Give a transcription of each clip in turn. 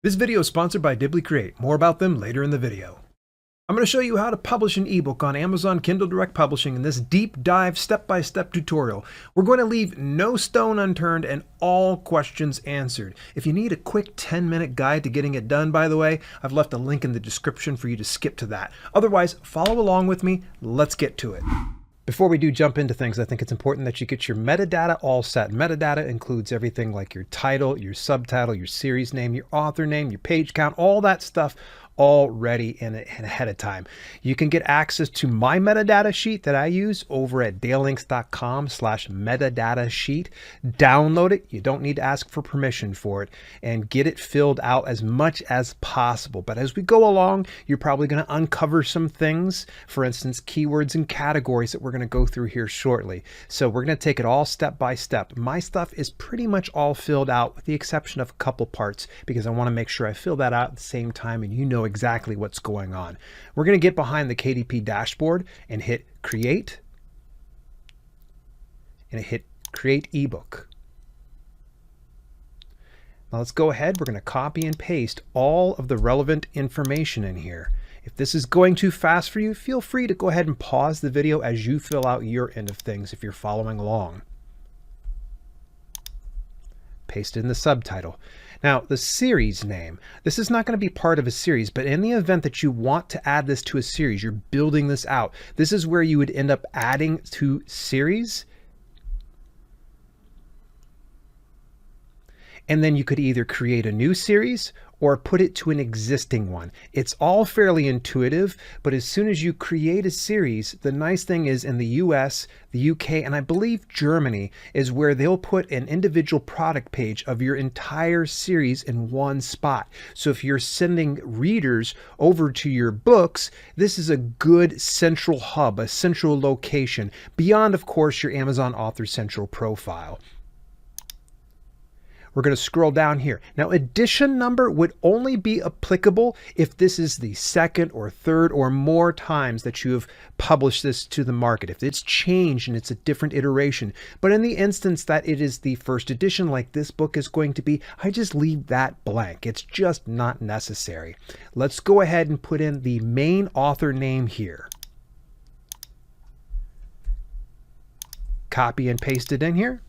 This video is sponsored by Dibly Create. More about them later in the video. I'm going to show you how to publish an ebook on Amazon Kindle Direct Publishing in this deep dive step-by-step tutorial. We're going to leave no stone unturned and all questions answered. If you need a quick 10-minute guide to getting it done, by the way, I've left a link in the description for you to skip to that. Otherwise, follow along with me. Let's get to it. Before we do jump into things, I think it's important that you get your metadata all set. Metadata includes everything like your title, your subtitle, your series name, your author name, your page count, all that stuff all ready in ahead of time. You can get access to my metadata sheet that I use over at dalelinks.com/metadata sheet. Download it. You don't need to ask for permission for it, and get it filled out as much as possible. But as we go along, you're probably going to uncover some things, for instance, keywords and categories that we're going to go through here shortly. So we're going to take it all step by step. My stuff is pretty much all filled out with the exception of a couple parts because I want to make sure I fill that out at the same time and you know exactly what's going on. We're going to get behind the KDP dashboard and hit create and hit create ebook. Now let's go ahead. We're going to copy and paste all of the relevant information in here. If this is going too fast for you, feel free to go ahead and pause the video as you fill out your end of things if you're following along. Paste in the subtitle. Now, the series name. This is not going to be part of a series, but in the event that you want to add this to a series, you're building this out. This is where you would end up adding to series. And then you could either create a new series or put it to an existing one. It's all fairly intuitive, but as soon as you create a series, the nice thing is in the US, the UK, and I believe Germany is where they'll put an individual product page of your entire series in one spot. So if you're sending readers over to your books, this is a good central hub, a central location, beyond, of course, your Amazon Author Central profile. We're going to scroll down here. Now, edition number would only be applicable if this is the second or third or more times that you have published this to the market. If it's changed and it's a different iteration. But in the instance that it is the first edition like this book is going to be, I just leave that blank. It's just not necessary. Let's go ahead and put in the main author name here. Copy and paste it in here.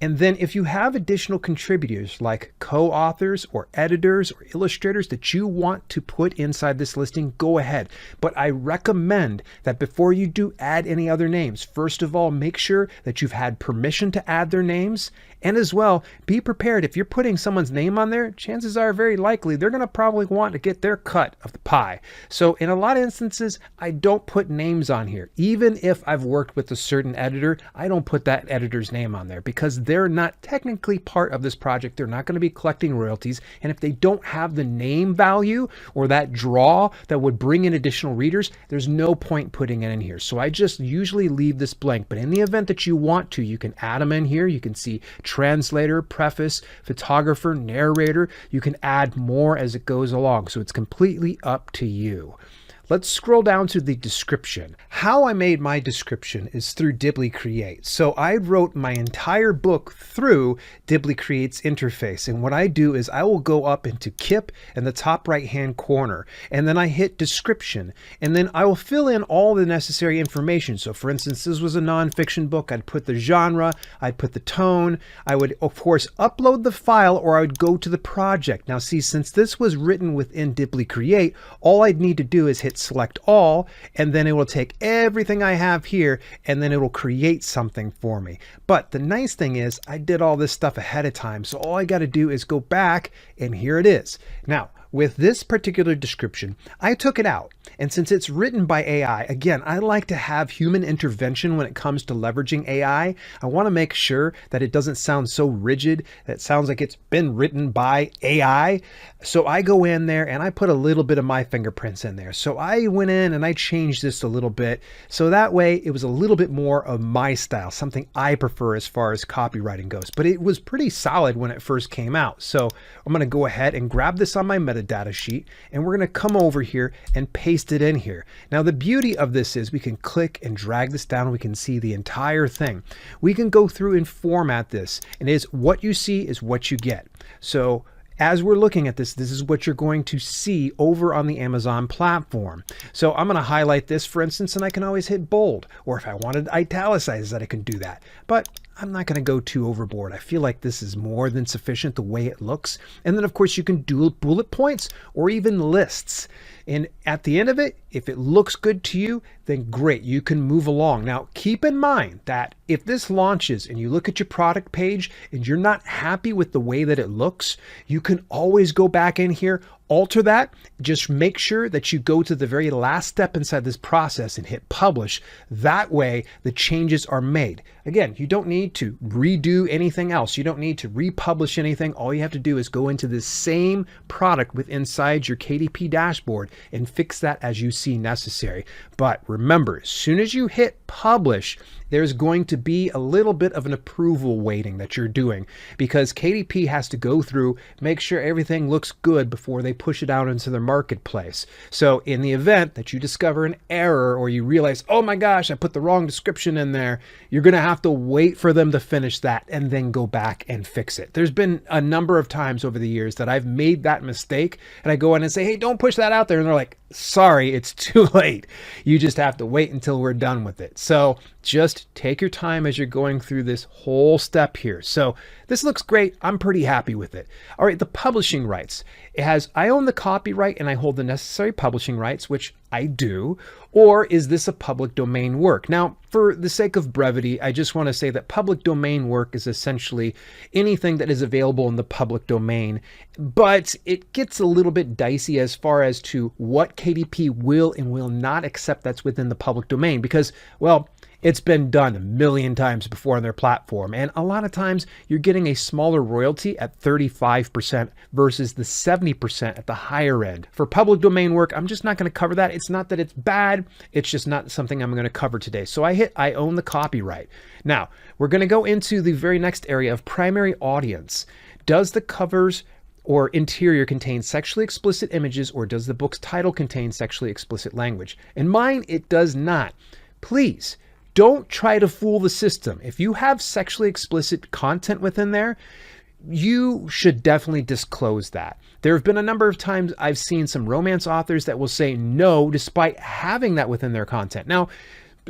And then if you have additional contributors like co-authors or editors or illustrators that you want to put inside this listing, go ahead. But I recommend that before you do add any other names, first of all, make sure that you've had permission to add their names. And as well, be prepared. If you're putting someone's name on there, chances are very likely they're going to probably want to get their cut of the pie. So in a lot of instances, I don't put names on here. Even if I've worked with a certain editor, I don't put that editor's name on there because they're not technically part of this project. They're not going to be collecting royalties. And if they don't have the name value or that draw that would bring in additional readers, there's no point putting it in here. So I just usually leave this blank. But in the event that you want to, you can add them in here. You can see translator, preface, photographer, narrator. You can add more as it goes along. So it's completely up to you. Let's scroll down to the description. How I made my description is through Dibly Create. So I wrote my entire book through Dibly Create's interface. And what I do is I will go up into KIP in the top right-hand corner, and then I hit description, and then I will fill in all the necessary information. So for instance, this was a nonfiction book. I'd put the genre, I'd put the tone. I would, of course, upload the file, or I would go to the project. Now see, since this was written within Dibly Create, all I'd need to do is hit select all, and then it will take everything I have here and then it will create something for me. But the nice thing is I did all this stuff ahead of time, so all I got to do is go back and here it is. Now with this particular description, I took it out. And since it's written by AI, again, I like to have human intervention when it comes to leveraging AI. I want to make sure that it doesn't sound so rigid, that it sounds like it's been written by AI. So I go in there and I put a little bit of my fingerprints in there. So I went in and I changed this a little bit. So that way it was a little bit more of my style, something I prefer as far as copywriting goes. But it was pretty solid when it first came out. So I'm going to go ahead and grab this on my metadata metadata sheet, and we're going to come over here and paste it in here. Now, the beauty of this is we can click and drag this down. We can see the entire thing. We can go through and format this, and it's what you see is what you get. So as we're looking at this, this is what you're going to see over on the Amazon platform. So I'm going to highlight this, for instance, and I can always hit bold, or if I wanted to italicize that, I can do that. But I'm not going to go too overboard. I feel like this is more than sufficient the way it looks. And then, of course, you can do bullet points or even lists. And at the end of it, if it looks good to you, then great, you can move along. Now, keep in mind that if this launches and you look at your product page and you're not happy with the way that it looks, you can always go back in here, alter that. Just make sure that you go to the very last step inside this process and hit publish. That way the changes are made. Again, you don't need to redo anything else. You don't need to republish anything. All you have to do is go into this same product with inside your KDP dashboard and fix that as you see necessary. But remember, as soon as you hit publish, there's going to be a little bit of an approval waiting that you're doing, because KDP has to go through, make sure everything looks good before they push it out into the marketplace. So in the event that you discover an error or you realize, oh my gosh, I put the wrong description in there, you're going to have to wait for them to finish that and then go back and fix it. There's been a number of times over the years that I've made that mistake, and I go in and say, hey, don't push that out there. And they're like, sorry, it's too late. You just have to wait until we're done with it. So just take your time as you're going through this whole step here. So this looks great. I'm pretty happy with it. All right, the publishing rights. It has, I own the copyright and I hold the necessary publishing rights, which I do. Or is this a public domain work? Now, for the sake of brevity, I just want to say that public domain work is essentially anything that is available in the public domain, but it gets a little bit dicey as far as to what KDP will and will not accept that's within the public domain, because, well, it's been done a million times before on their platform. And a lot of times you're getting a smaller royalty at 35% versus the 70% at the higher end. For public domain work, I'm just not going to cover that. It's not that it's bad. It's just not something I'm going to cover today. So I hit, I own the copyright. Now we're going to go into the very next area of primary audience. Does the covers or interior contain sexually explicit images, or does the book's title contain sexually explicit language? In mine, it does not. Please don't try to fool the system. If you have sexually explicit content within there, you should definitely disclose that. There have been a number of times I've seen some romance authors that will say no despite having that within their content. Now,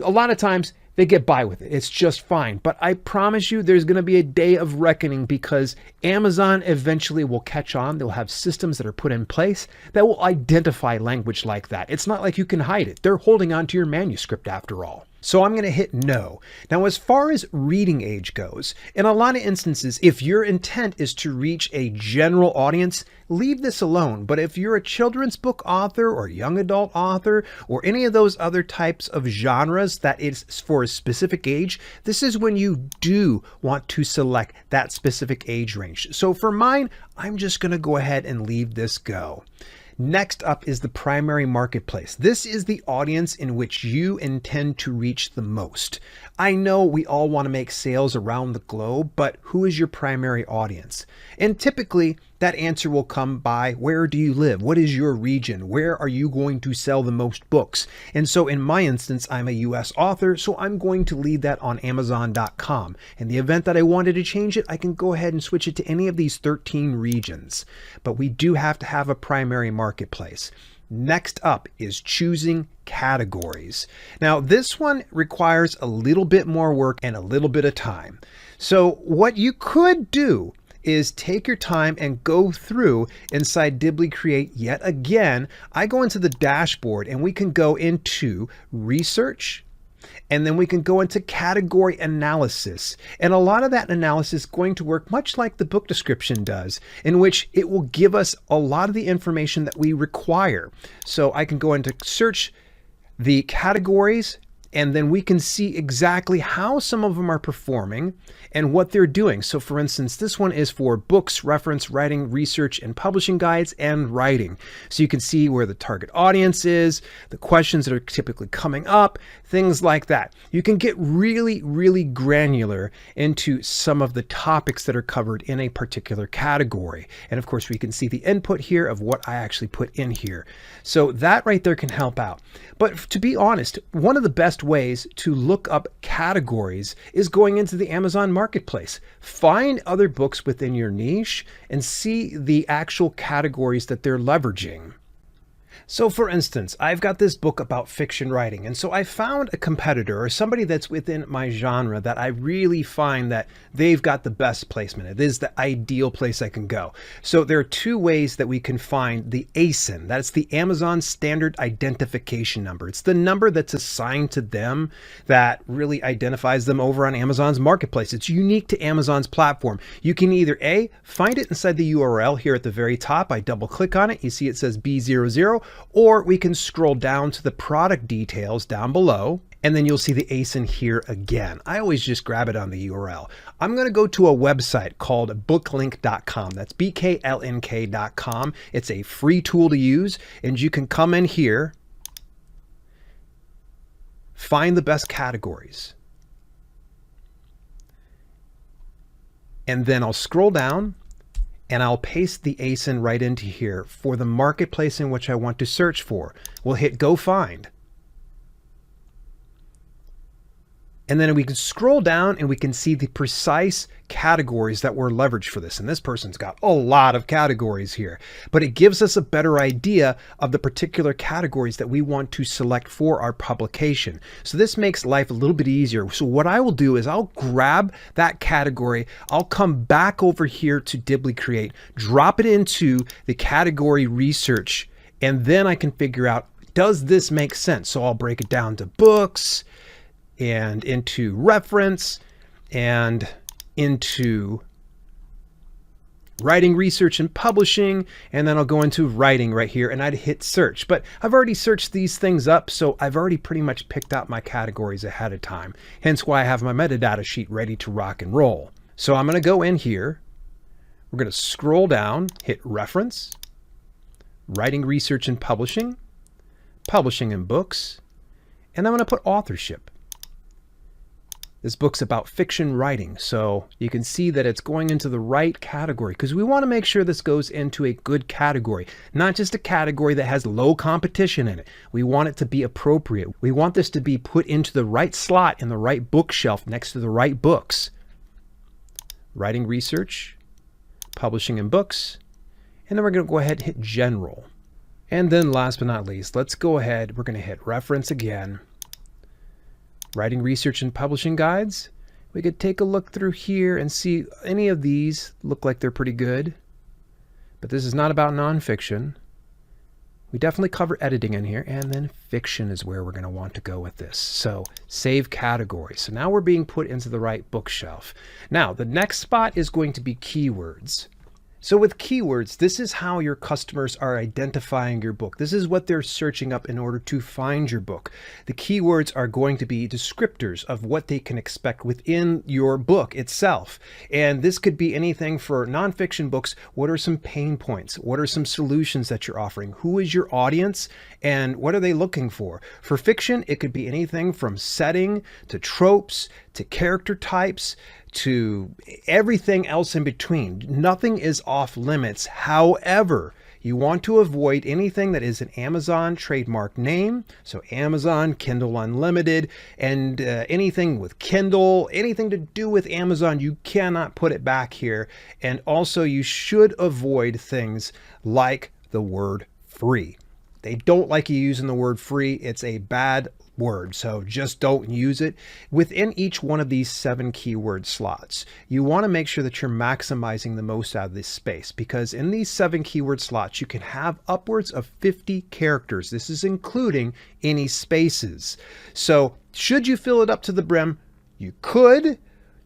a lot of times they get by with it. It's just fine. But I promise you there's going to be a day of reckoning, because Amazon eventually will catch on. They'll have systems that are put in place that will identify language like that. It's not like you can hide it. They're holding on to your manuscript after all. So I'm going to hit no. Now, as far as reading age goes, in a lot of instances, if your intent is to reach a general audience, leave this alone. But if you're a children's book author or young adult author or any of those other types of genres that is for a specific age, this is when you do want to select that specific age range. So for mine, I'm just going to go ahead and leave this go. Next up is the primary marketplace. This is the audience in which you intend to reach the most. I know we all want to make sales around the globe, but who is your primary audience? And typically that answer will come by, where do you live? What is your region? Where are you going to sell the most books? And so in my instance, I'm a US author, so I'm going to leave that on Amazon.com. In the event that I wanted to change it, I can go ahead and switch it to any of these 13 regions. But we do have to have a primary marketplace. Next up is choosing categories. Now, this one requires a little bit more work and a little bit of time. So what you could do is take your time and go through inside Dibbly Create yet again. I go into the dashboard and we can go into research, and then we can go into category analysis. And a lot of that analysis is going to work much like the book description does, in which it will give us a lot of the information that we require. So I can go into search the categories, And then we can see exactly how some of them are performing and what they're doing. So for instance, this one is for books, reference, writing, research, and publishing guides, and writing. So you can see where the target audience is, the questions that are typically coming up, things like that. You can get really, really granular into some of the topics that are covered in a particular category. And of course, we can see the input here of what I actually put in here. So that right there can help out. But to be honest, one of the best ways to look up categories is going into the Amazon Marketplace. Find other books within your niche and see the actual categories that they're leveraging. So for instance, I've got this book about fiction writing, and so I found a competitor or somebody that's within my genre that I really find that they've got the best placement. It is the ideal place I can go. So there are two ways that we can find the ASIN. That's the Amazon Standard Identification Number. It's the number that's assigned to them that really identifies them over on Amazon's marketplace. It's unique to Amazon's platform. You can either A, find it inside the URL here at the very top. I double click on it. You see it says B00. Or we can scroll down to the product details down below, and then you'll see the ASIN here again. I always just grab it on the URL. I'm going to go to a website called booklink.com. That's BKLNK.com. It's a free tool to use, and you can come in here, find the best categories. And then I'll scroll down, and I'll paste the ASIN right into here for the marketplace in which I want to search for. We'll hit Go Find. And then we can scroll down and we can see the precise categories that were leveraged for this. And this person's got a lot of categories here, but it gives us a better idea of the particular categories that we want to select for our publication. So this makes life a little bit easier. So what I will do is I'll grab that category. I'll come back over here to Dibbly Create, drop it into the category research, and then I can figure out, does this make sense? So I'll break it down to books, and into reference, and into writing, research, and publishing, and then I'll go into writing right here, and I'd hit search. But I've already searched these things up, so I've already pretty much picked out my categories ahead of time, hence why I have my metadata sheet ready to rock and roll. So I'm going to go in here, we're going to scroll down, hit reference, writing, research, and publishing, publishing and books, and I'm going to put authorship. This book's about fiction writing, so you can see that it's going into the right category because we want to make sure this goes into a good category, not just a category that has low competition in it. We want it to be appropriate. We want this to be put into the right slot in the right bookshelf next to the right books. Writing, research, publishing and books, and then we're going to go ahead and hit general. And then last but not least, let's go ahead, we're going to hit reference again. Writing, research, and publishing guides. We could take a look through here and see any of these look like they're pretty good. But this is not about nonfiction. We definitely cover editing in here, and then fiction is where we're going to want to go with this. So save category. So now we're being put into the right bookshelf. Now the next spot is going to be keywords. So with keywords, this is how your customers are identifying your book. This is what they're searching up in order to find your book. The keywords are going to be descriptors of what they can expect within your book itself. And this could be anything for nonfiction books. What are some pain points? What are some solutions that you're offering? Who is your audience? And what are they looking for? For fiction, it could be anything from setting to tropes to character types to everything else in between. Nothing is off limits. However, you want to avoid anything that is an Amazon trademark name. So Amazon, Kindle Unlimited, and anything with Kindle, anything to do with Amazon, you cannot put it back here. And also you should avoid things like the word free. They don't like you using the word free. It's a bad word, so just don't use it. Within each one of these 7 keyword slots, you want to make sure that you're maximizing the most out of this space, because in these 7 keyword slots, you can have upwards of 50 characters. This is including any spaces. So should you fill it up to the brim? You could.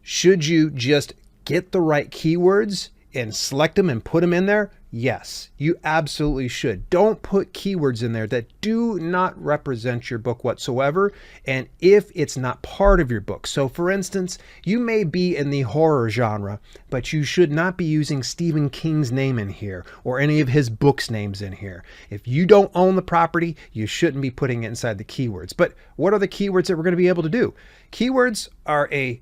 Should you just get the right keywords and select them and put them in there? Yes, you absolutely should. Don't put keywords in there that do not represent your book whatsoever, and if it's not part of your book. So for instance, you may be in the horror genre, but you should not be using Stephen King's name in here or any of his books' names in here. If you don't own the property, you shouldn't be putting it inside the keywords. But what are the keywords that we're going to be able to do? Keywords are a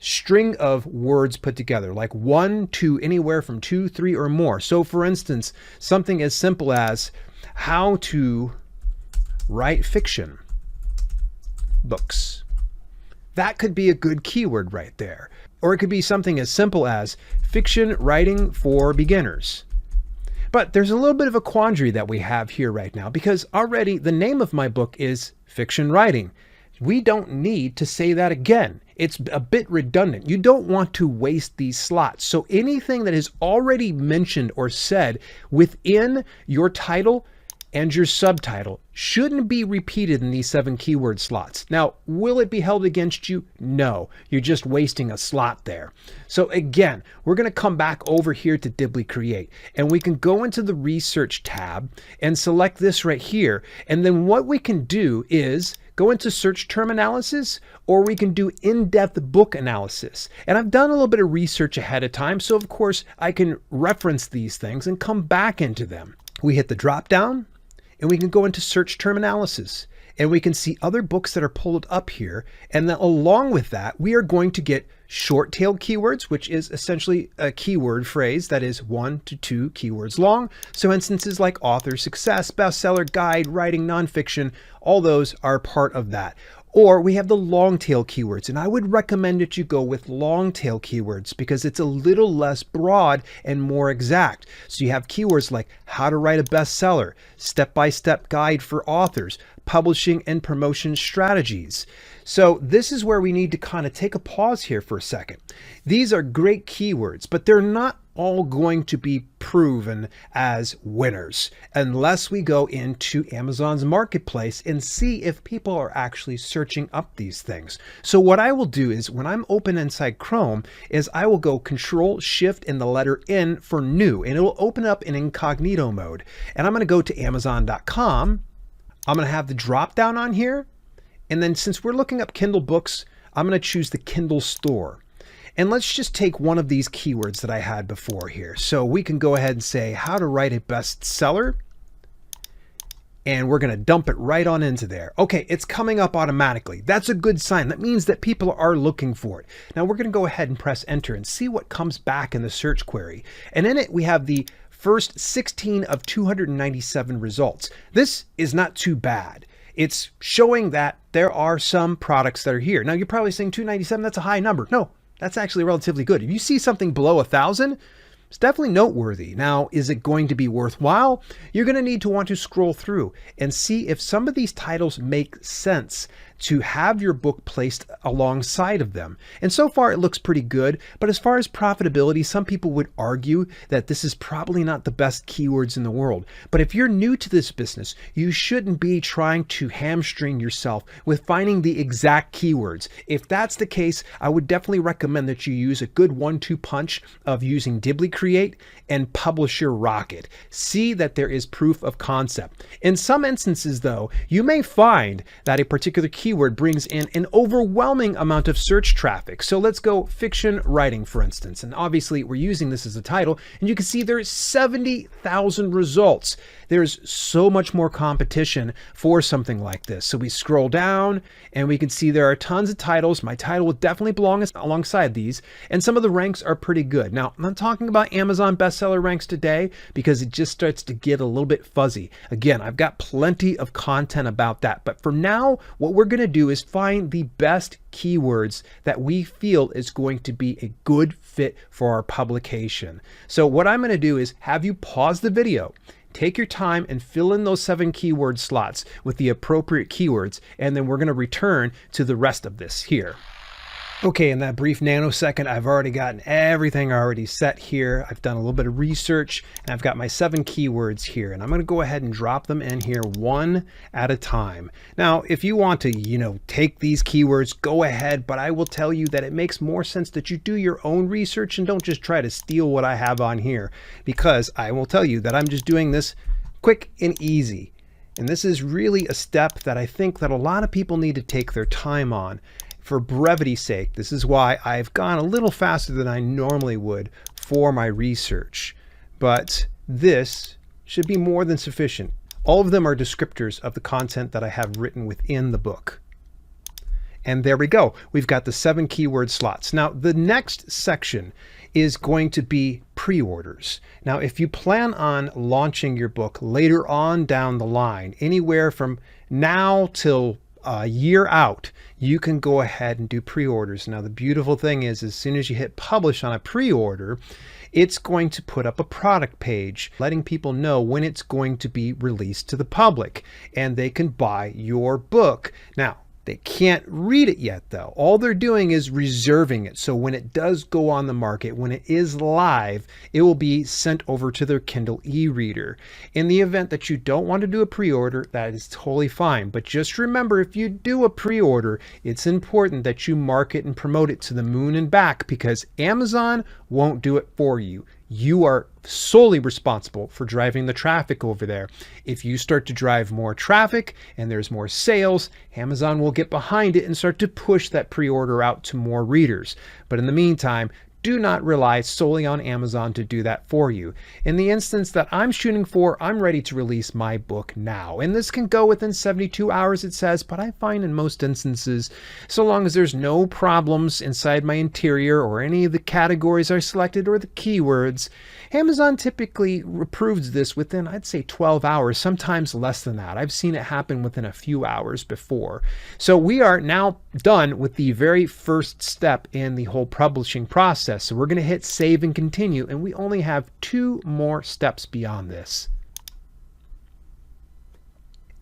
string of words put together, like 1, 2, anywhere from 2, 3, or more. So for instance, something as simple as how to write fiction books. That could be a good keyword right there. Or it could be something as simple as fiction writing for beginners. But there's a little bit of a quandary that we have here right now, because already the name of my book is Fiction Writing. We don't need to say that again. It's a bit redundant. You don't want to waste these slots. So anything that is already mentioned or said within your title and your subtitle shouldn't be repeated in these 7 keyword slots. Now, will it be held against you? No, you're just wasting a slot there. So again, we're going to come back over here to Dibly Create, and we can go into the research tab and select this right here. And then what we can do is go into search term analysis, or we can do in-depth book analysis. And I've done a little bit of research ahead of time, so of course I can reference these things and come back into them. We hit the drop down and we can go into search term analysis, and we can see other books that are pulled up here. And then along with that, we are going to get short tail keywords, which is essentially a keyword phrase that is 1 to 2 keywords long. So instances like author success, bestseller, guide, writing, nonfiction, all those are part of that. Or we have the long tail keywords, and I would recommend that you go with long tail keywords because it's a little less broad and more exact. So you have keywords like how to write a bestseller, step-by-step guide for authors, publishing and promotion strategies. So this is where we need to kind of take a pause here for a second. These are great keywords, but they're not all going to be proven as winners unless we go into Amazon's marketplace and see if people are actually searching up these things. So what I will do is when I'm open inside Chrome is I will go Control Shift and the letter N for new, and it will open up in incognito mode. And I'm going to go to Amazon.com. I'm going to have the drop down on here. And then since we're looking up Kindle books, I'm going to choose the Kindle store. And let's just take one of these keywords that I had before here. So we can go ahead and say how to write a bestseller. And we're going to dump it right on into there. Okay, it's coming up automatically. That's a good sign. That means that people are looking for it. Now we're going to go ahead and press enter and see what comes back in the search query. And in it, we have the first 16 of 297 results. This is not too bad. It's showing that there are some products that are here. Now you're probably saying 297, that's a high number. No, that's actually relatively good. If you see something below 1,000, it's definitely noteworthy. Now, is it going to be worthwhile? You're going to need to want to scroll through and see if some of these titles make sense to have your book placed alongside of them. And so far it looks pretty good, but as far as profitability, some people would argue that this is probably not the best keywords in the world. But if you're new to this business, you shouldn't be trying to hamstring yourself with finding the exact keywords. If that's the case, I would definitely recommend that you use a good 1-2 punch of using Dibly Create and Publisher Rocket. See that there is proof of concept. In some instances though, you may find that a particular keyword brings in an overwhelming amount of search traffic. So let's go fiction writing, for instance. And obviously we're using this as a title, and you can see there's 70,000 results. There's so much more competition for something like this. So we scroll down and we can see there are tons of titles. My title will definitely belong alongside these, and some of the ranks are pretty good. Now, I'm not talking about Amazon bestseller ranks today because it just starts to get a little bit fuzzy. Again, I've got plenty of content about that, but for now, what we're going to do is find the best keywords that we feel is going to be a good fit for our publication. So what I'm going to do is have you pause the video, take your time and fill in those 7 keyword slots with the appropriate keywords, and then we're going to return to the rest of this here. Okay, in that brief nanosecond, I've already gotten everything already set here. I've done a little bit of research, and I've got my 7 keywords here, and I'm going to go ahead and drop them in here one at a time. Now, if you want to, take these keywords, go ahead, but I will tell you that it makes more sense that you do your own research and don't just try to steal what I have on here, because I will tell you that I'm just doing this quick and easy. And this is really a step that I think that a lot of people need to take their time on. For brevity's sake, this is why I've gone a little faster than I normally would for my research. But this should be more than sufficient. All of them are descriptors of the content that I have written within the book. And there we go. We've got the 7 keyword slots. Now, the next section is going to be pre-orders. Now, if you plan on launching your book later on down the line, anywhere from now till a year out, you can go ahead and do pre-orders. Now, the beautiful thing is, as soon as you hit publish on a pre-order, it's going to put up a product page letting people know when it's going to be released to the public, and they can buy your book. Now, they can't read it yet though. All they're doing is reserving it. So when it does go on the market, when it is live, it will be sent over to their Kindle e-reader. In the event that you don't want to do a pre-order, that is totally fine. But just remember, if you do a pre-order, it's important that you market and promote it to the moon and back, because Amazon won't do it for you. You are solely responsible for driving the traffic over there. If you start to drive more traffic and there's more sales, Amazon will get behind it and start to push that pre-order out to more readers. But in the meantime, do not rely solely on Amazon to do that for you. In the instance that I'm shooting for, I'm ready to release my book now. And this can go within 72 hours, it says, but I find in most instances, so long as there's no problems inside my interior or any of the categories I selected or the keywords, Amazon typically approves this within, I'd say, 12 hours, sometimes less than that. I've seen it happen within a few hours before. So we are now done with the very first step in the whole publishing process. So we're going to hit save and continue, and we only have 2 more steps beyond this.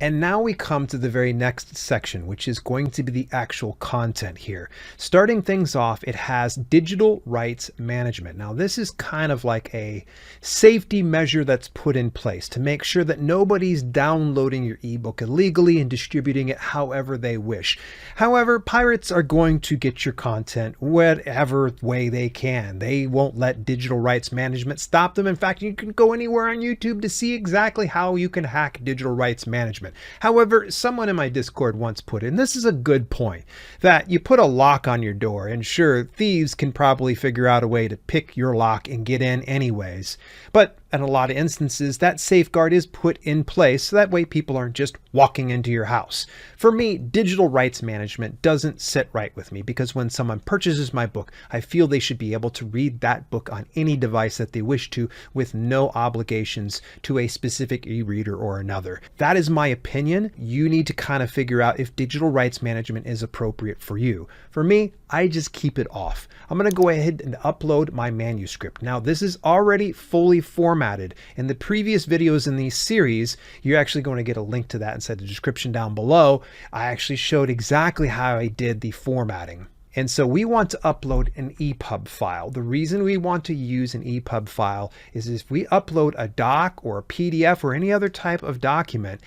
And now we come to the very next section, which is going to be the actual content here. Starting things off, it has digital rights management. Now, this is kind of like a safety measure that's put in place to make sure that nobody's downloading your ebook illegally and distributing it however they wish. However, pirates are going to get your content whatever way they can. They won't let digital rights management stop them. In fact, you can go anywhere on YouTube to see exactly how you can hack digital rights management. However, someone in my Discord once put it, and this is a good point, that you put a lock on your door, and sure, thieves can probably figure out a way to pick your lock and get in anyways. But in a lot of instances, that safeguard is put in place so that way people aren't just walking into your house. For me, digital rights management doesn't sit right with me, because when someone purchases my book, I feel they should be able to read that book on any device that they wish to, with no obligations to a specific e-reader or another. That is my opinion. You need to kind of figure out if digital rights management is appropriate for you. For me, I just keep it off. I'm going to go ahead and upload my manuscript. Now, this is already fully formatted. In the previous videos in these series, you're actually going to get a link to that inside the description down below. I actually showed exactly how I did the formatting. And so we want to upload an EPUB file. The reason we want to use an EPUB file is if we upload a doc or a PDF or any other type of document,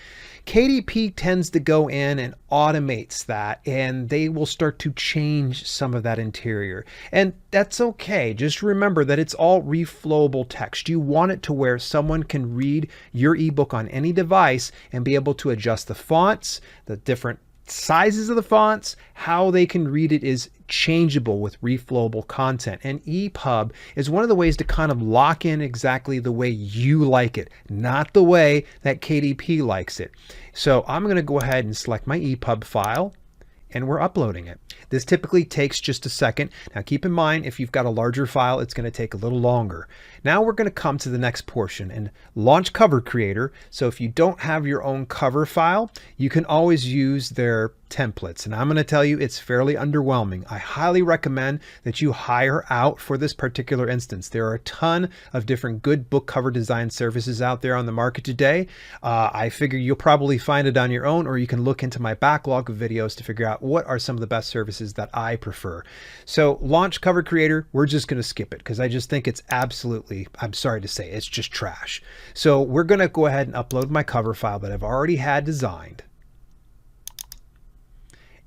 KDP tends to go in and automates that, and they will start to change some of that interior. And that's okay. Just remember that it's all reflowable text. You want it to where someone can read your ebook on any device and be able to adjust the fonts, the different sizes of the fonts. How they can read it is changeable with reflowable content, and EPUB is one of the ways to kind of lock in exactly the way you like it, not the way that KDP likes it. So I'm going to go ahead and select my EPUB file, and we're uploading it. This typically takes just a second. Now keep in mind, if you've got a larger file, it's going to take a little longer. Now we're going to come to the next portion and launch Cover Creator. So if you don't have your own cover file, you can always use their templates. And I'm going to tell you, it's fairly underwhelming. I highly recommend that you hire out for this particular instance. There are a ton of different good book cover design services out there on the market today. I figure you'll probably find it on your own, or you can look into my backlog of videos to figure out what are some of the best services that I prefer. So launch Cover Creator, we're just going to skip it because I just think it's absolutely, I'm sorry to say, it's just trash. So we're going to go ahead and upload my cover file that I've already had designed.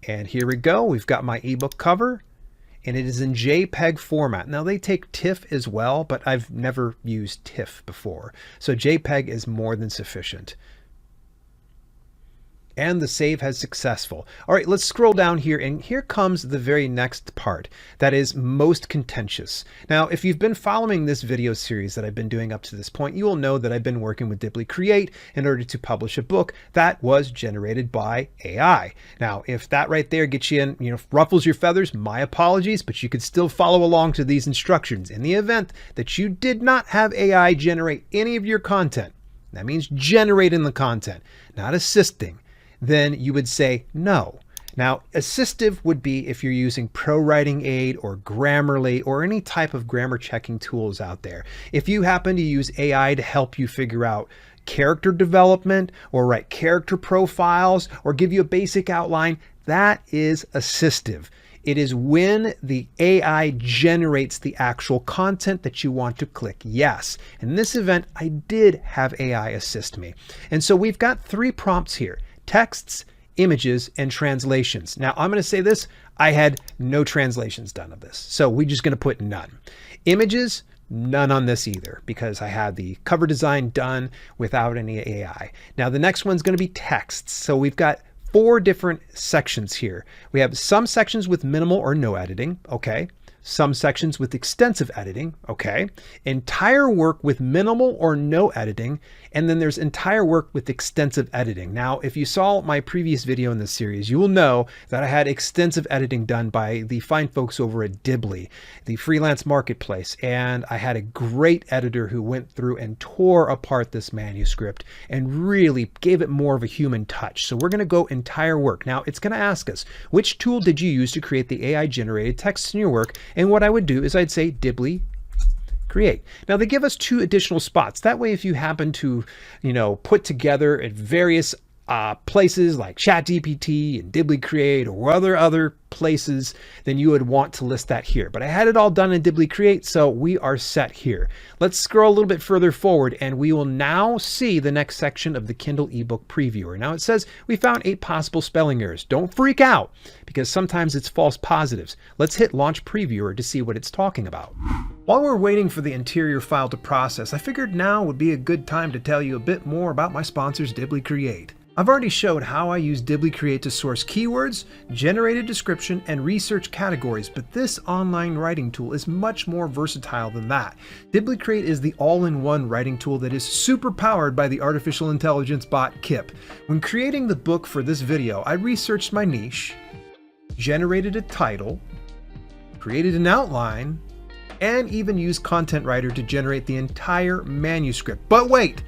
And here we go. We've got my ebook cover, and it is in JPEG format. Now they take TIFF as well, but I've never used TIFF before. So JPEG is more than sufficient. And the save has successful. All right, let's scroll down here, and here comes the very next part that is most contentious. Now, if you've been following this video series that I've been doing up to this point, you will know that I've been working with Dibly Create in order to publish a book that was generated by AI. Now, if that right there gets you in, ruffles your feathers, my apologies, but you could still follow along to these instructions. In the event that you did not have AI generate any of your content, that means generating the content, not assisting, then you would say no. Now, assistive would be if you're using ProWriting or Grammarly or any type of grammar checking tools out there. If you happen to use AI to help you figure out character development or write character profiles or give you a basic outline, that is assistive. It is when the AI generates the actual content that you want to click yes. In this event, I did have AI assist me. And so we've got 3 prompts here: texts, images, and translations. Now I'm going to say this, I had no translations done of this. So we're just going to put none. Images, none on this either, because I had the cover design done without any AI. Now the next one's going to be texts. So we've got 4 different sections here. We have some sections with minimal or no editing. Okay. Some sections with extensive editing, okay. Entire work with minimal or no editing, and then there's entire work with extensive editing. Now, if you saw my previous video in this series, you will know that I had extensive editing done by the fine folks over at Dibly, the freelance marketplace, and I had a great editor who went through and tore apart this manuscript and really gave it more of a human touch. So we're going to go entire work. Now, it's going to ask us, which tool did you use to create the AI-generated text in your work? And what I would do is I'd say Dibly Create. Now they give us 2 additional spots. That way, if you happen to, put together at various places like ChatGPT and Dibly Create or other places, then you would want to list that here. But I had it all done in Dibly Create, so we are set here. Let's scroll a little bit further forward, and we will now see the next section of the Kindle ebook previewer. Now it says we found 8 possible spelling errors. Don't freak out, because sometimes it's false positives. Let's hit Launch Previewer to see what it's talking about. While we're waiting for the interior file to process, I figured now would be a good time to tell you a bit more about my sponsors, Dibly Create. I've already showed how I use Dibly Create to source keywords, generate a description, and research categories, but this online writing tool is much more versatile than that. Dibly Create is the all-in-one writing tool that is super powered by the artificial intelligence bot Kip. When creating the book for this video, I researched my niche, generated a title, created an outline, and even used Content Writer to generate the entire manuscript. But wait!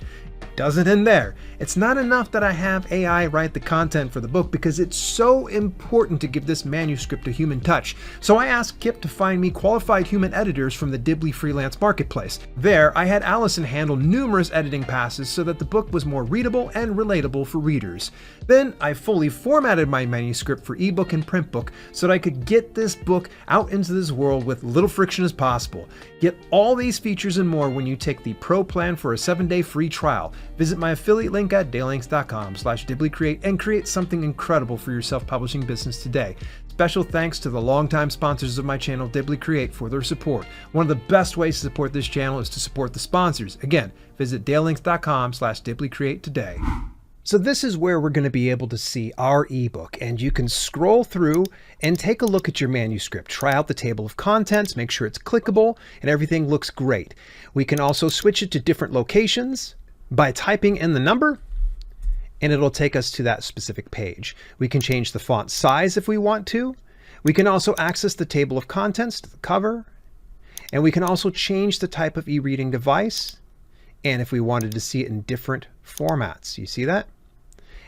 Doesn't end there. It's not enough that I have AI write the content for the book, because it's so important to give this manuscript a human touch. So I asked Kip to find me qualified human editors from the Dibly freelance marketplace. There, I had Allison handle numerous editing passes so that the book was more readable and relatable for readers. Then I fully formatted my manuscript for ebook and print book so that I could get this book out into this world with little friction as possible. Get all these features and more when you take the Pro plan for a 7-day free trial. Visit my affiliate link at dalelinks.com/diblycreate and create something incredible for your self-publishing business today. Special thanks to the longtime sponsors of my channel, Dibly Create, for their support. One of the best ways to support this channel is to support the sponsors. Again, visit dalelinks.com/diblycreate today. So this is where we're going to be able to see our ebook, and you can scroll through and take a look at your manuscript, try out the table of contents, make sure it's clickable, and everything looks great. We can also switch it to different locations by typing in the number, and it'll take us to that specific page. We can change the font size if we want to. We can also access the table of contents to the cover. And we can also change the type of e-reading device. And if we wanted to see it in different formats, you see that?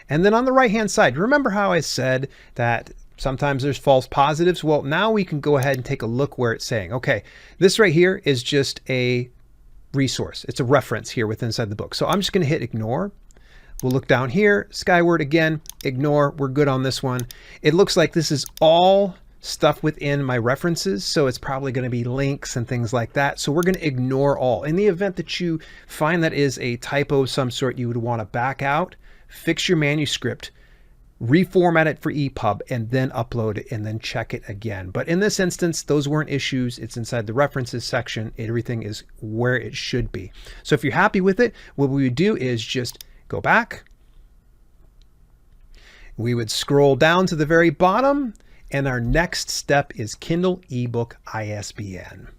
And then on the right-hand side, remember how I said that sometimes there's false positives? Well, now we can go ahead and take a look where it's saying, okay, this right here is just a resource. It's a reference here within inside the book. So I'm just going to hit ignore. We'll look down here, Skyward again, ignore. We're good on this one. It looks like this is all stuff within my references, so it's probably going to be links and things like that. So we're going to ignore all. In the event that you find that is a typo of some sort, you would want to back out, fix your manuscript, reformat it for EPUB, and then upload it and then check it again. But in this instance, those weren't issues. It's inside the references section. Everything is where it should be. So if you're happy with it, what we would do is just go back. We would scroll down to the very bottom, and our next step is Kindle eBook ISBN.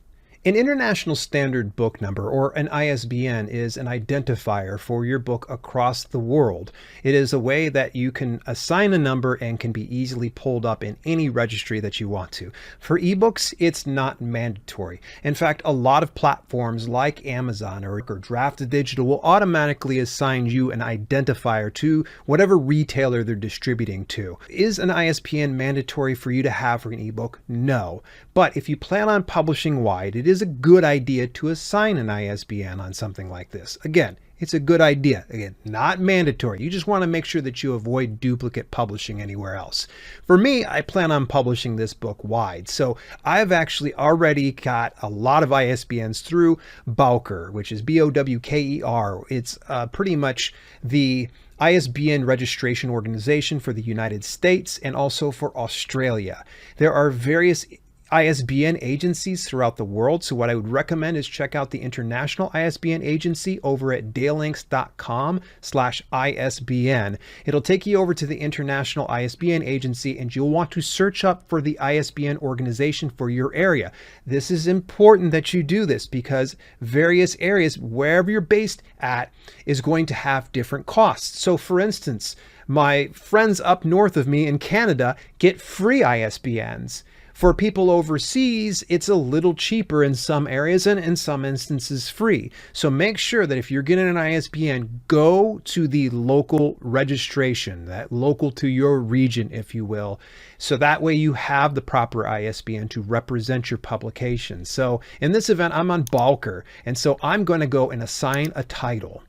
An International Standard Book Number, or an ISBN, is an identifier for your book across the world. It is a way that you can assign a number and can be easily pulled up in any registry that you want to. For ebooks, it's not mandatory. In fact, a lot of platforms like Amazon or Draft Digital will automatically assign you an identifier to whatever retailer they're distributing to. Is an ISBN mandatory for you to have for an ebook? No. But if you plan on publishing wide, it is a good idea to assign an ISBN on something like this. Again, it's a good idea. Again, not mandatory. You just want to make sure that you avoid duplicate publishing anywhere else. For me, I plan on publishing this book wide. So I've actually already got a lot of ISBNs through Bowker, which is Bowker. It's pretty much the ISBN registration organization for the United States and also for Australia. There are various ISBN agencies throughout the world. So what I would recommend is check out the International ISBN Agency over at dalelinks.com/ISBN. It'll take you over to the International ISBN Agency, and you'll want to search up for the ISBN organization for your area. This is important that you do this because various areas, wherever you're based at, is going to have different costs. So for instance, my friends up north of me in Canada get free ISBNs. For people overseas, it's a little cheaper in some areas and in some instances free. So make sure that if you're getting an ISBN, go to the local registration, that local to your region, if you will. So that way you have the proper ISBN to represent your publication. So in this event, I'm on Bowker, and so I'm going to go and assign a title.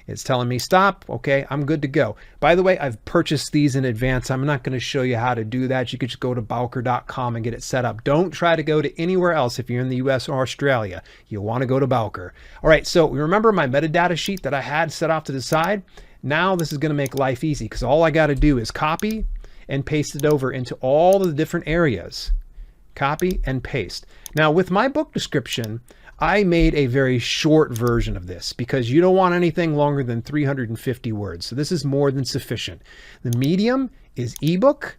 It's telling me stop. Okay, I'm good to go. By the way, I've purchased these in advance. I'm not going to show you how to do that. You could just go to bowker.com and get it set up. Don't try to go to anywhere else if you're in the US or Australia. You'll want to go to Bowker. All right, so remember my metadata sheet that I had set off to the side? Now this is going to make life easy because all I got to do is copy and paste it over into all the different areas. Copy and paste. Now with my book description, I made a very short version of this because you don't want anything longer than 350 words. So this is more than sufficient. The medium is ebook.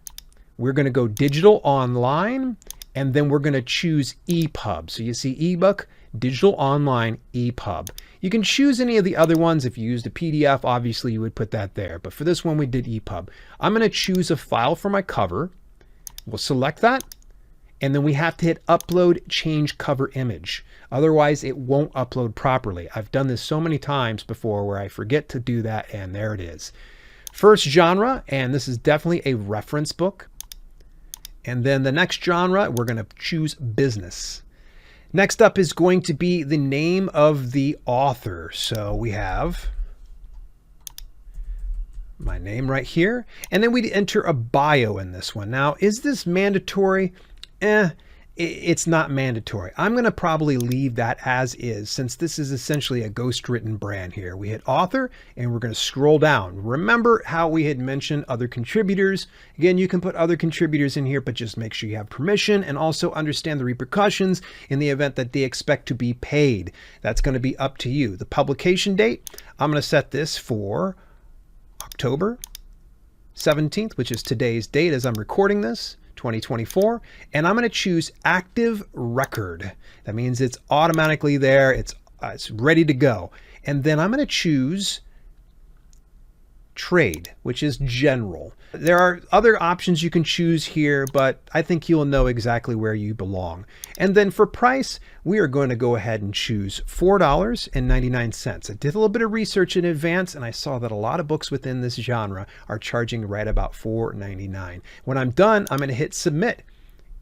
We're going to go digital online, and then we're going to choose EPUB. So you see ebook, digital online, EPUB. You can choose any of the other ones. If you used a PDF, obviously you would put that there. But for this one, we did EPUB. I'm going to choose a file for my cover. We'll select that. And then we have to hit upload change cover image. Otherwise it won't upload properly. I've done this so many times before where I forget to do that, and there it is. First genre, and this is definitely a reference book. And then the next genre, we're going to choose business. Next up is going to be the name of the author. So we have my name right here, and then we enter a bio in this one. Now, is this mandatory? It's not mandatory. I'm going to probably leave that as is since this is essentially a ghost-written brand here. We hit author and we're going to scroll down. Remember how we had mentioned other contributors? Again, you can put other contributors in here, but just make sure you have permission and also understand the repercussions in the event that they expect to be paid. That's going to be up to you. The publication date, I'm going to set this for October 17th, which is today's date as I'm recording this. 2024, and I'm going to choose active record. That means it's automatically there. It's ready to go. And then I'm going to choose trade, which is general. There are other options you can choose here, but I think you'll know exactly where you belong. And then for price, we are going to go ahead and choose $4.99. I did a little bit of research in advance and I saw that a lot of books within this genre are charging right about $4.99. When I'm done, I'm going to hit submit.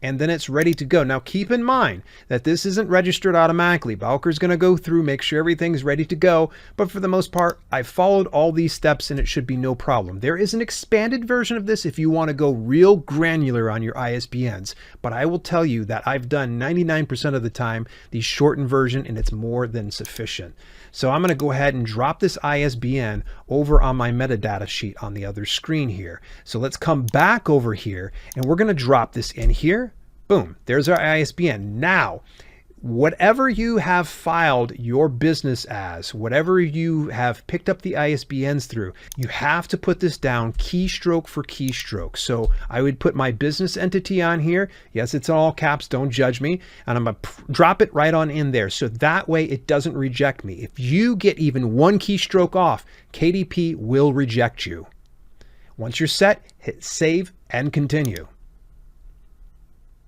And then it's ready to go. Now keep in mind that this isn't registered automatically. Bowker's going to go through, make sure everything's ready to go. But for the most part, I've followed all these steps and it should be no problem. There is an expanded version of this if you want to go real granular on your ISBNs. But I will tell you that I've done 99% of the time the shortened version and it's more than sufficient. So I'm going to go ahead and drop this ISBN over on my metadata sheet on the other screen here. So let's come back over here and we're going to drop this in here. Boom, there's our ISBN. Now, whatever you have filed your business as, whatever you have picked up the ISBNs through, you have to put this down keystroke for keystroke. So I would put my business entity on here. Yes, it's in all caps, don't judge me. And I'm gonna drop it right on in there. So that way it doesn't reject me. If you get even one keystroke off, KDP will reject you. Once you're set, hit save and continue.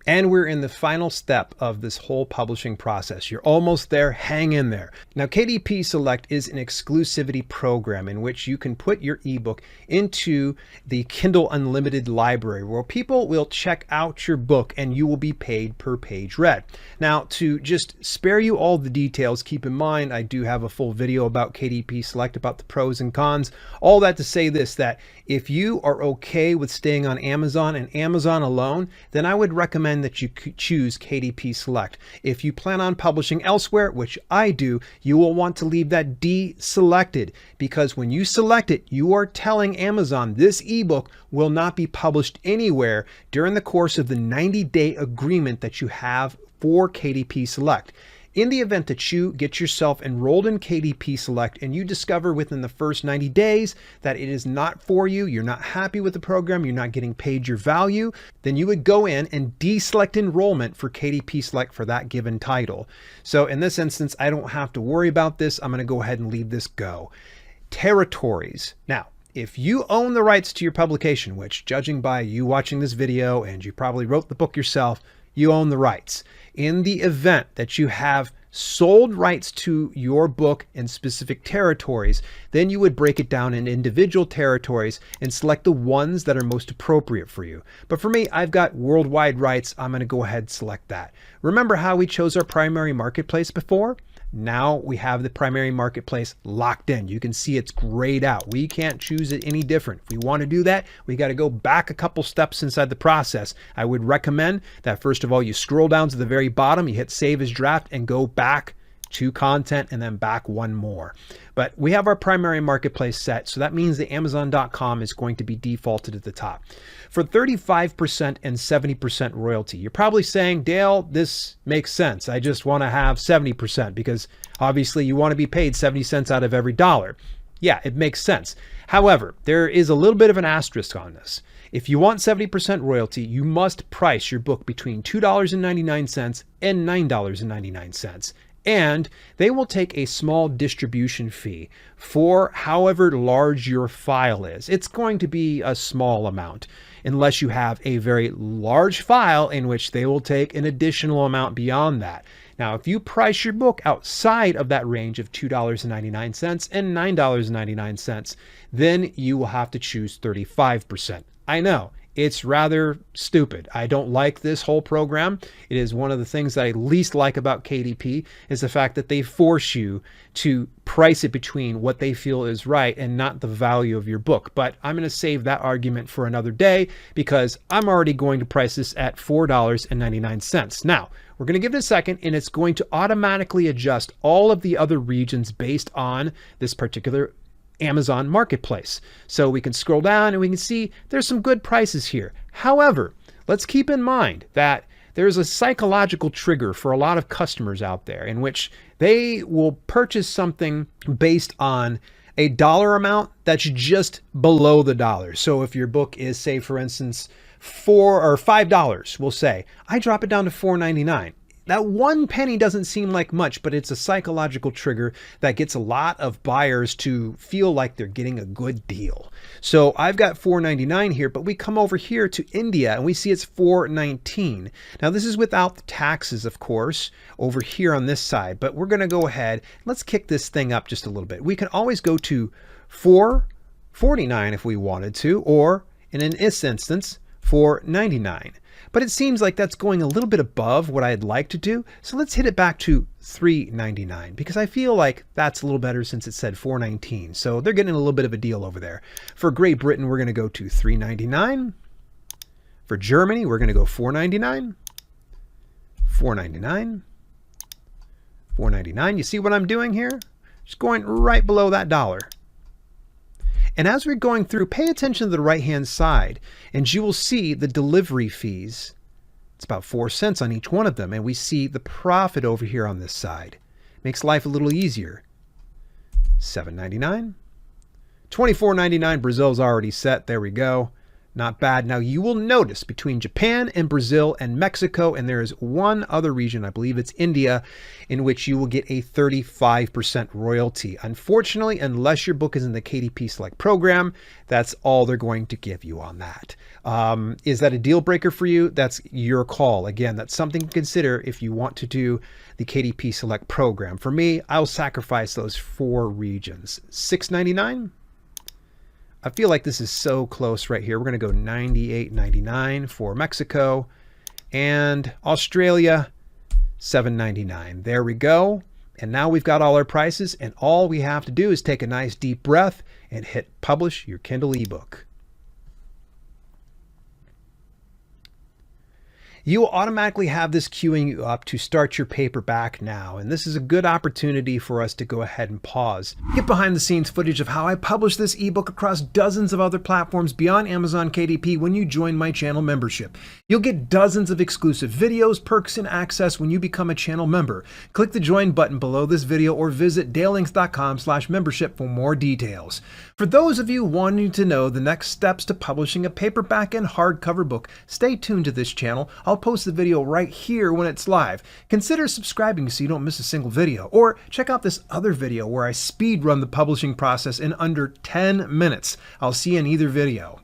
And we're in the final step of this whole publishing process. You're almost there, hang in there. Now, KDP Select is an exclusivity program in which you can put your ebook into the Kindle Unlimited library where people will check out your book and you will be paid per page read. Now, to just spare you all the details, keep in mind, I do have a full video about KDP Select, about the pros and cons. All that to say this, that if you are okay with staying on Amazon and Amazon alone, then I would recommend that you choose KDP Select. If you plan on publishing elsewhere, which I do, you will want to leave that deselected, because when you select it, you are telling Amazon this ebook will not be published anywhere during the course of the 90-day agreement that you have for KDP Select. In the event that you get yourself enrolled in KDP Select and you discover within the first 90 days that it is not for you, you're not happy with the program, you're not getting paid your value, then you would go in and deselect enrollment for KDP Select for that given title. So in this instance, I don't have to worry about this. I'm going to go ahead and leave this go. Territories. Now, if you own the rights to your publication, which judging by you watching this video and you probably wrote the book yourself, you own the rights. In the event that you have sold rights to your book in specific territories, then you would break it down in individual territories and select the ones that are most appropriate for you. But for me, I've got worldwide rights. I'm going to go ahead and select that. Remember how we chose our primary marketplace before? Now we have the primary marketplace locked in. You can see it's grayed out. We can't choose it any different. If we want to do that, we got to go back a couple steps inside the process. I would recommend that first of all, you scroll down to the very bottom, you hit save as draft and go back to content and then back one more. But we have our primary marketplace set, so that means the Amazon.com is going to be defaulted at the top. For 35% and 70% royalty, you're probably saying, Dale, this makes sense. I just want to have 70% because obviously you want to be paid 70 cents out of every dollar. Yeah, it makes sense. However, there is a little bit of an asterisk on this. If you want 70% royalty, you must price your book between $2.99 and $9.99. And they will take a small distribution fee for however large your file is. It's going to be a small amount unless you have a very large file in which they will take an additional amount beyond that. Now, if you price your book outside of that range of $2.99 and $9.99, then you will have to choose 35%. I know. It's rather stupid. I don't like this whole program. It is one of the things that I least like about KDP is the fact that they force you to price it between what they feel is right and not the value of your book. But I'm going to save that argument for another day because I'm already going to price this at $4.99. Now, we're going to give it a second and it's going to automatically adjust all of the other regions based on this particular Amazon marketplace. So we can scroll down and we can see there's some good prices here. However, let's keep in mind that there's a psychological trigger for a lot of customers out there in which they will purchase something based on a dollar amount that's just below the dollar. So if your book is, say, for instance, $4 or $5, we'll say, I drop it down to $4.99. That 1 penny doesn't seem like much, but it's a psychological trigger that gets a lot of buyers to feel like they're getting a good deal. So I've got $4.99 here, but we come over here to India and we see it's $4.19. Now this is without the taxes, of course, over here on this side, but we're going to go ahead. Let's kick this thing up just a little bit. We can always go to $4.49 if we wanted to, or in this instance, $4.99. But it seems like that's going a little bit above what I'd like to do. So let's hit it back to $3.99 because I feel like that's a little better since it said $4.19. So they're getting a little bit of a deal over there. For Great Britain, we're going to go to $3.99. For Germany, we're going to go $4.99. $4.99. $4.99. You see what I'm doing here? Just going right below that dollar. And as we're going through, pay attention to the right-hand side, and you will see the delivery fees. It's about 4 cents on each one of them, and we see the profit over here on this side. Makes life a little easier. $7.99. $24.99. Brazil's already set. There we go. Not bad. Now you will notice between Japan and Brazil and Mexico, and there is one other region, I believe it's India, in which you will get a 35% royalty. Unfortunately, unless your book is in the KDP Select program, that's all they're going to give you on that. Is that a deal breaker for you? That's your call. Again, that's something to consider if you want to do the KDP Select program. For me, I'll sacrifice those 4 regions. $6.99. I feel like this is so close right here. We're going to go $98.99 for Mexico, and Australia, $7.99. There we go. And now we've got all our prices, and all we have to do is take a nice deep breath and hit publish your Kindle ebook. You will automatically have this queuing you up to start your paperback now, and this is a good opportunity for us to go ahead and pause. Get behind the scenes footage of how I publish this ebook across dozens of other platforms beyond Amazon KDP when you join my channel membership. You'll get dozens of exclusive videos, perks, and access when you become a channel member. Click the join button below this video or visit dalelinks.com/membership for more details. For those of you wanting to know the next steps to publishing a paperback and hardcover book, stay tuned to this channel. I'll post the video right here when it's live. Consider subscribing so you don't miss a single video, or check out this other video where I speed run the publishing process in under 10 minutes. I'll see you in either video.